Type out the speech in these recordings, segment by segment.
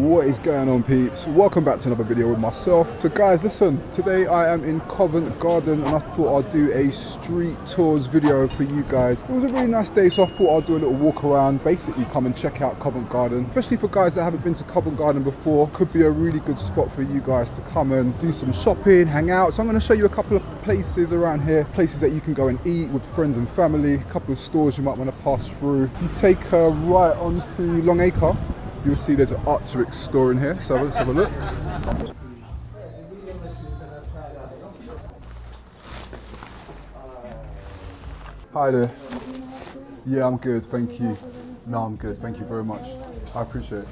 What is going on, peeps? Welcome back to another video with myself. So guys, listen, today I am in Covent Garden and I thought I'd do a street tours video for you guys. It was a really nice day, so I thought I'd do a little walk around, basically come and check out Covent Garden. Especially for guys that haven't been to Covent Garden before, could be a really good spot for you guys to come and do some shopping, hang out. So I'm going to show you a couple of places around here, places that you can go and eat with friends and family, a couple of stores you might want to pass through. You take a right onto Long Acre. You'll see there's an Detox store in here, so let's have a look. Hi there. Yeah, I'm good, thank you. No, I'm good, thank you very much. I appreciate it.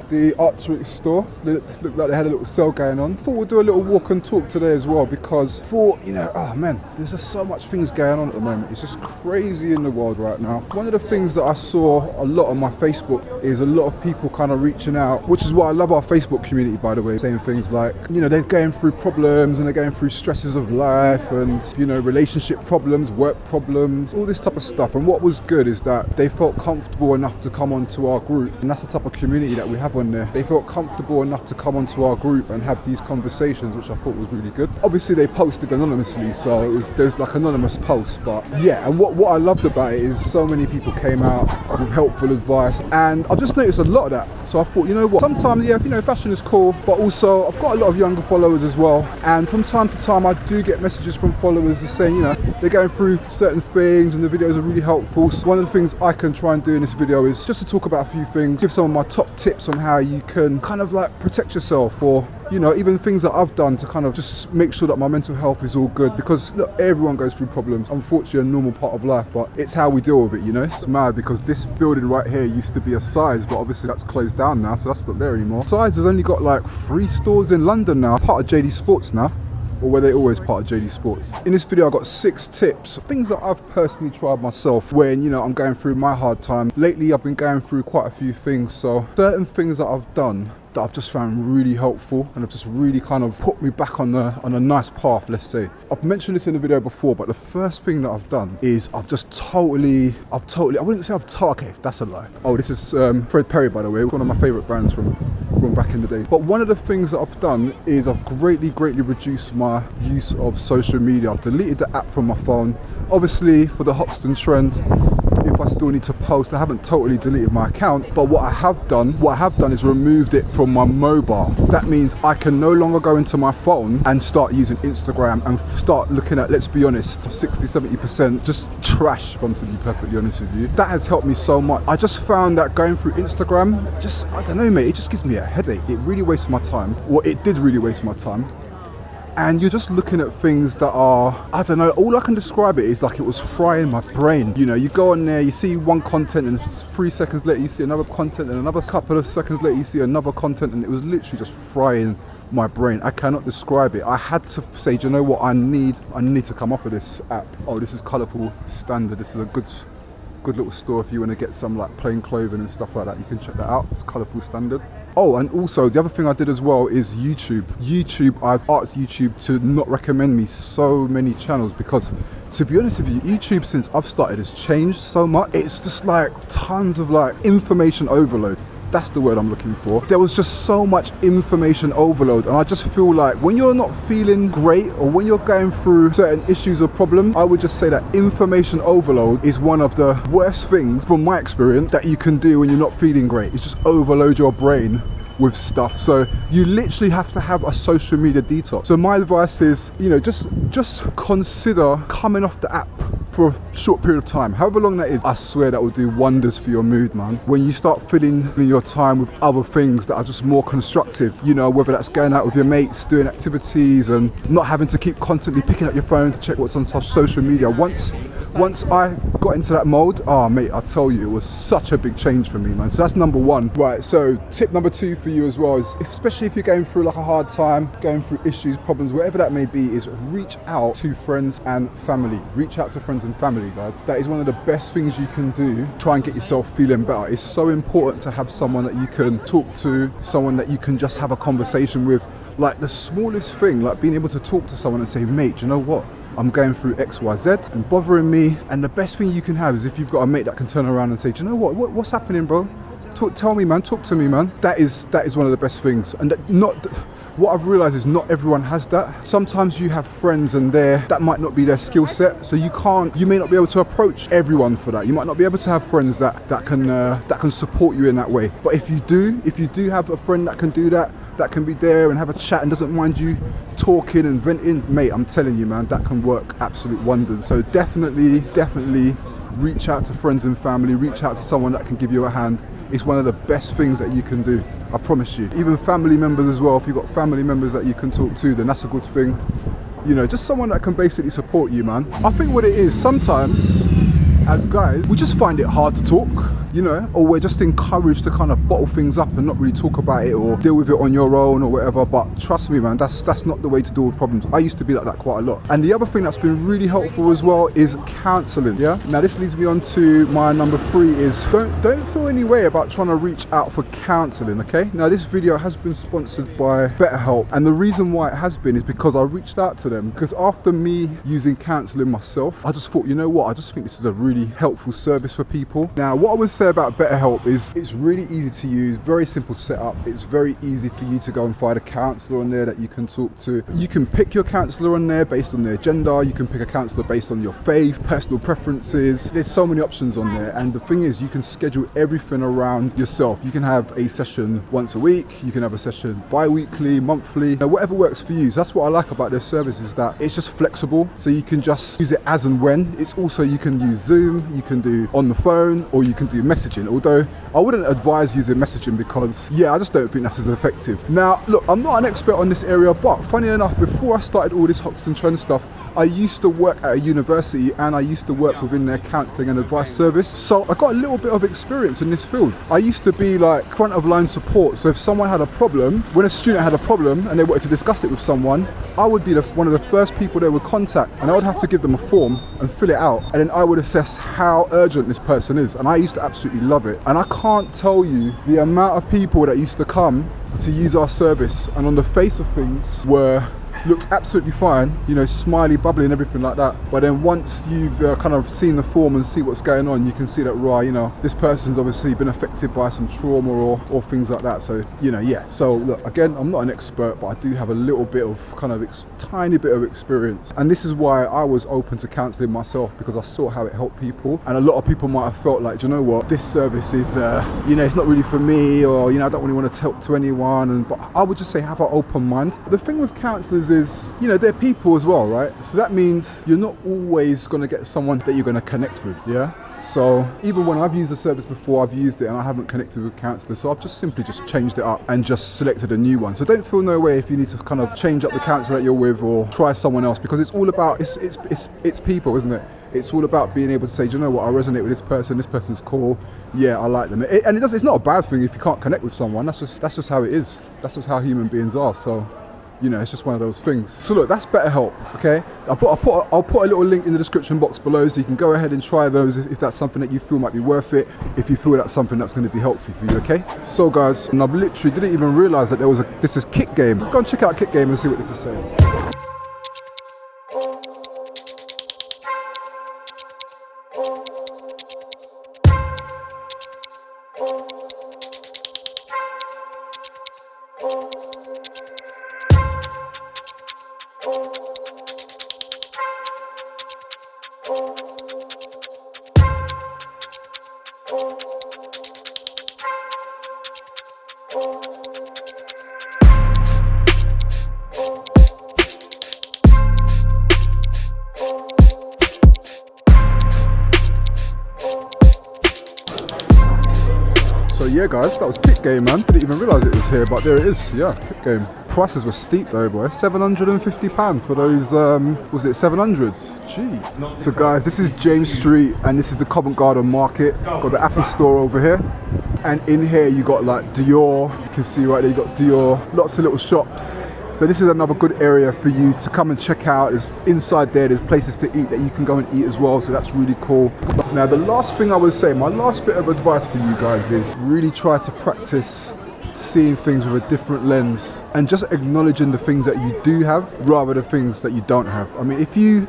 The Detox store, it looked like they had a little sale going on. Thought we'll do a little walk and talk today as well, because you know, oh man, there's just so much things going on at the moment. It's just crazy in the world right now. One of the things that I saw a lot on my Facebook is a lot of people kind of reaching out, which is why I love our Facebook community, by the way, saying things like, you know, they're going through problems and they're going through stresses of life and, you know, relationship problems, work problems, all this type of stuff. And what was good is that they felt comfortable enough to come onto our group, and that's the type of community that we have on there. They felt comfortable enough to come onto our group and have these conversations, which I thought was really good. Obviously they posted anonymously, so there's like anonymous posts, but yeah. And what I loved about it is so many people came out with helpful advice, and I've just noticed a lot of that. So I thought, you know what, sometimes, yeah, you know, fashion is cool, but also I've got a lot of younger followers as well, and from time to time I do get messages from followers just saying, you know, they're going through certain things and the videos are really helpful. So one of the things I can try and do in this video is just to talk about a few things, give some of my top tips on how you can kind of like protect yourself, or, you know, even things that I've done to kind of just make sure that my mental health is all good, because look, everyone goes through problems, unfortunately a normal part of life, but it's how we deal with it, you know. It's mad because this building right here used to be a Size, but obviously that's closed down now, so that's not there anymore. Size has only got like 3 stores in London now, part of JD Sports now. Or were they always part of JD Sports? In this video I got 6 tips, things that I've personally tried myself when, you know, I'm going through my hard time. Lately I've been going through quite a few things, so certain things that I've done that I've just found really helpful and have just really kind of put me back on a nice path, let's say. I've mentioned this in the video before, but the first thing that I've done is I wouldn't say okay, that's a lie. Oh, this is Fred Perry, by the way, one of my favorite brands from back in the day. But one of the things that I've done is I've greatly reduced my use of social media. I've deleted the app from my phone. Obviously for the Hoxton trend, if I still need to post, I haven't totally deleted my account, but what I have done is removed it from my mobile. That means I can no longer go into my phone and start using Instagram and start looking at, let's be honest, 60-70% just trash, if I'm to be perfectly honest with you. That has helped me so much. I just found that going through Instagram, I don't know, mate, it just gives me a headache. It really wastes my time. Well, it did really waste my time. And you're just looking at things that are, I don't know, all I can describe it is like it was frying my brain. You know, you go on there, you see one content, and 3 seconds later you see another content, and another couple of seconds later you see another content, and it was literally just frying my brain. I cannot describe it. I had to say, do you know what, I need to come off of this app. Oh, this is Colourful Standard. This is a good little store if you want to get some like plain clothing and stuff like that. You can check that out. It's Colourful Standard. Oh, and also the other thing I did as well is YouTube. I've asked YouTube to not recommend me so many channels, because to be honest with you, YouTube since I've started has changed so much. It's just like tons of like information overload. That's the word I'm looking for. There was just so much information overload, and I just feel like when you're not feeling great or when you're going through certain issues or problems, I would just say that information overload is one of the worst things from my experience that you can do when you're not feeling great. It's just overload your brain with stuff. So you literally have to have a social media detox. So my advice is, you know, just consider coming off the app for a short period of time, however long that is. I swear that will do wonders for your mood, man. When you start filling your time with other things that are just more constructive, you know, whether that's going out with your mates, doing activities, and not having to keep constantly picking up your phone to check what's on social media. Once I got into that mode, oh mate, I tell you, it was such a big change for me, man. So that's number 1. Right, so tip number 2 for you as well is, especially if you're going through like a hard time, going through issues, problems, whatever that may be, is reach out to friends and family. Reach out to friends and family, guys. That is one of the best things you can do. Try and get yourself feeling better. It's so important to have someone that you can talk to, someone that you can just have a conversation with. Like the smallest thing, like being able to talk to someone and say, mate, you know what? I'm going through X, Y, Z and bothering me. And the best thing you can have is if you've got a mate that can turn around and say, do you know what's happening, bro? Tell me, man, talk to me, man. That is one of the best things. And what I've realized is not everyone has that. Sometimes you have friends and that might not be their skill set. So you may not be able to approach everyone for that. You might not be able to have friends that can support you in that way. But if you do have a friend that can do that can be there and have a chat and doesn't mind you talking and venting, mate, I'm telling you, man, that can work absolute wonders. So definitely reach out to friends and family, reach out to someone that can give you a hand. It's one of the best things that you can do, I promise you. Even family members as well, if you've got family members that you can talk to, then that's a good thing. You know, just someone that can basically support you, man. I think what it is, sometimes as guys, we just find it hard to talk, you know, or we're just encouraged to kind of bottle things up and not really talk about it or deal with it on your own or whatever. But trust me, man, that's not the way to deal with problems. I used to be like that quite a lot. And the other thing that's been really helpful as well is counselling. Yeah. Now this leads me on to my number 3 is don't feel any way about trying to reach out for counselling. Okay. Now this video has been sponsored by BetterHelp, and the reason why it has been is because I reached out to them because after me using counselling myself, I just thought, you know what, I just think this is a really helpful service for people. Now what I would say about BetterHelp is it's really easy to use, very simple setup. It's very easy for you to go and find a counsellor on there that you can talk to. You can pick your counsellor on there based on their gender. You can pick a counsellor based on your faith, personal preferences. There's so many options on there, and the thing is you can schedule everything around yourself. You can have a session once a week, you can have a session bi-weekly, monthly, whatever works for you. So that's what I like about their service, is that it's just flexible, so you can just use it as and when. It's also, you can use Zoom, you can do on the phone, or you can do messaging, although I wouldn't advise using messaging because I just don't think that's as effective. Now look, I'm not an expert on this area, but funny enough, before I started all this Hoxton Trend stuff, I used to work at a university and I used to work within their counselling and advice service, so I got a little bit of experience in this field. I used to be like front of line support, so if someone had a problem, when a student had a problem and they wanted to discuss it with someone, I would be one of the first people they would contact, and I would have to give them a form and fill it out, and then I would assess how urgent this person is, and I used to absolutely love it. And I can't tell you the amount of people that used to come to use our service and on the face of things looked absolutely fine, you know, smiley, bubbly and everything like that. But then once you've kind of seen the form and see what's going on, you can see that, right, you know, this person's obviously been affected by some trauma or things like that. So, you know, yeah. So look, again, I'm not an expert, but I do have a little bit of kind of tiny bit of experience. And this is why I was open to counselling myself, because I saw how it helped people. And a lot of people might have felt like, do you know what, this service is, you know, it's not really for me, or, you know, I don't really want to talk to anyone. But I would just say have an open mind. The thing with counsellors is, you know, they're people as well, right? So that means you're not always going to get someone that you're going to connect with, yeah? So even when I've used the service before, I've used it and I haven't connected with counsellors, so I've just simply changed it up and just selected a new one. So don't feel no way if you need to kind of change up the counsellor that you're with or try someone else, because it's all about, it's people, isn't it? It's all about being able to say, do you know what, I resonate with this person's cool, yeah, I like them. It's not a bad thing if you can't connect with someone, that's just how it is. That's just how human beings are, so. You know, it's just one of those things. So look, that's BetterHelp, okay? I'll put a little link in the description box below, so you can go ahead and try those if that's something that you feel might be worth it, if you feel that's something that's going to be helpful for you, okay? So guys, and I literally didn't even realise that this is Kick Game. Let's go and check out Kick Game and see what this is saying. So yeah guys, that was Kick Game, man. Didn't even realise it was here, but there it is. Yeah, Kick Game. Prices were steep though, boy. £750 for those, was it 700s? Jeez. So guys, this is James Street and this is the Covent Garden market. Got the Apple store over here. And in here you got like Dior, you can see right there, you got Dior, lots of little shops. So this is another good area for you to come and check out. There's inside there's places to eat that you can go and eat as well, so that's really cool. Now the last thing I would say, my last bit of advice for you guys is really try to practice seeing things with a different lens and just acknowledging the things that you do have rather than things that you don't have. I mean, if you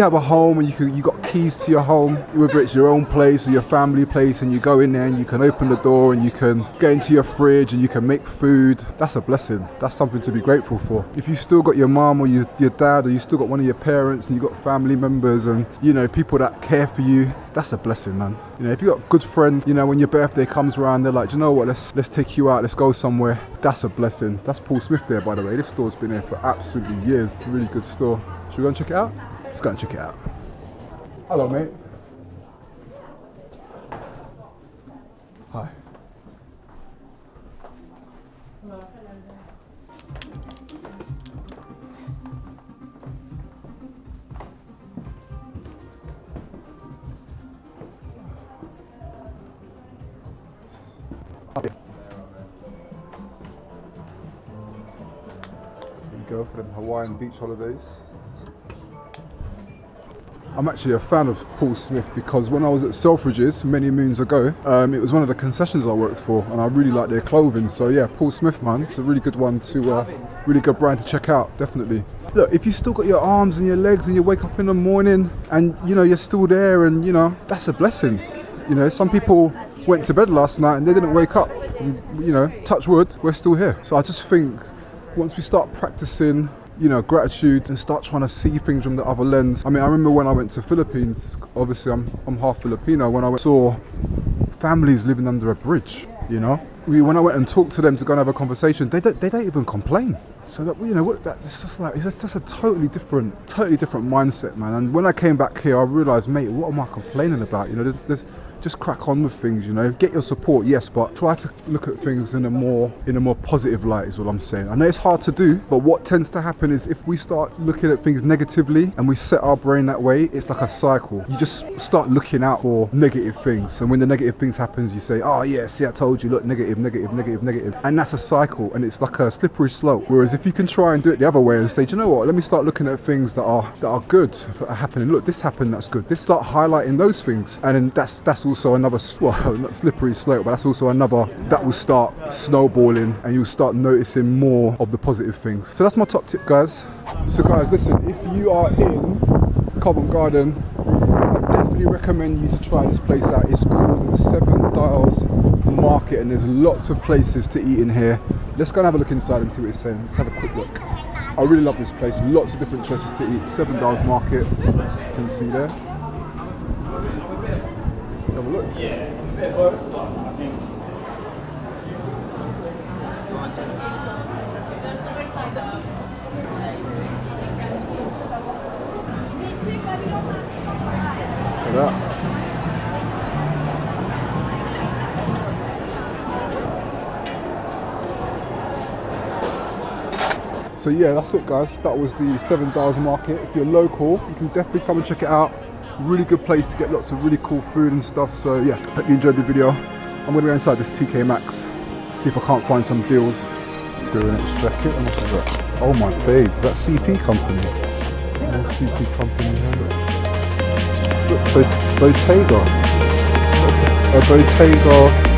have a home and you got keys to your home, whether it's your own place or your family place, and you go in there and you can open the door and you can get into your fridge and you can make food, that's a blessing. That's something to be grateful for. If you've still got your mum or your dad, or you still got one of your parents and you've got family members and, you know, people that care for you, that's a blessing, man. You know, if you've got good friends, you know, when your birthday comes around, they're like, do you know what, let's take you out, let's go somewhere. That's a blessing. That's Paul Smith there, by the way. This store's been here for absolutely years. Really good store. Should we go and check it out? Let's go and check it out. Hello, mate. Hi. Hello. Here we go for them Hawaiian beach holidays. I'm actually a fan of Paul Smith because when I was at Selfridges many moons ago, it was one of the concessions I worked for, and I really like their clothing. So yeah, Paul Smith, man, it's a really good one to, really good brand to check out, definitely. Look, if you still got your arms and your legs and you wake up in the morning and, you know, you're still there, and, you know, that's a blessing. You know, some people went to bed last night and they didn't wake up. And, you know, touch wood, we're still here. So I just think once we start practicing, you know, gratitude and start trying to see things from the other lens. I mean, I remember when I went to Philippines, obviously I'm half Filipino, when I saw families living under a bridge, you know. When I went and talked to them to go and have a conversation, they don't even complain. So that, you know, it's just a totally different mindset, man. And when I came back here, I realised, mate, what am I complaining about? You know, there's just crack on with things, you know. Get your support, yes, but try to look at things in a more positive light is what I'm saying. I know it's hard to do, but what tends to happen is if we start looking at things negatively and we set our brain that way, it's like a cycle. You just start looking out for negative things, and when the negative things happens, you say, oh yeah, see, I told you, look, negative, and that's a cycle, and it's like a slippery slope. Whereas if you can try and do it the other way and say, do you know what, let me start looking at things that are good, that are happening. Look, this happened, that's good. This, start highlighting those things, and then that's also another, well, not slippery slope, but that's also another that will start snowballing, and you'll start noticing more of the positive things. So that's my top tip, guys. So guys, listen, if you are in Covent Garden, I definitely recommend you to try this place out. It's called 7 Dials Market, and there's lots of places to eat in here. Let's go and have a look inside and see what it's saying. Let's have a quick look. I really love this place. Lots of different choices to eat. 7 Dials Market, you can see there. Let's have a look. Look at that. So yeah, that's it, guys. That was the 7 Dials Market. If you're local, you can definitely come and check it out. Really good place to get lots of really cool food and stuff. So yeah, hope you enjoyed the video. I'm gonna go inside this TK Maxx, see if I can't find some deals. Do an extra jacket. And what's that? Oh my days, is that CP company? Oh, CP company. Look, Bottega. A Bottega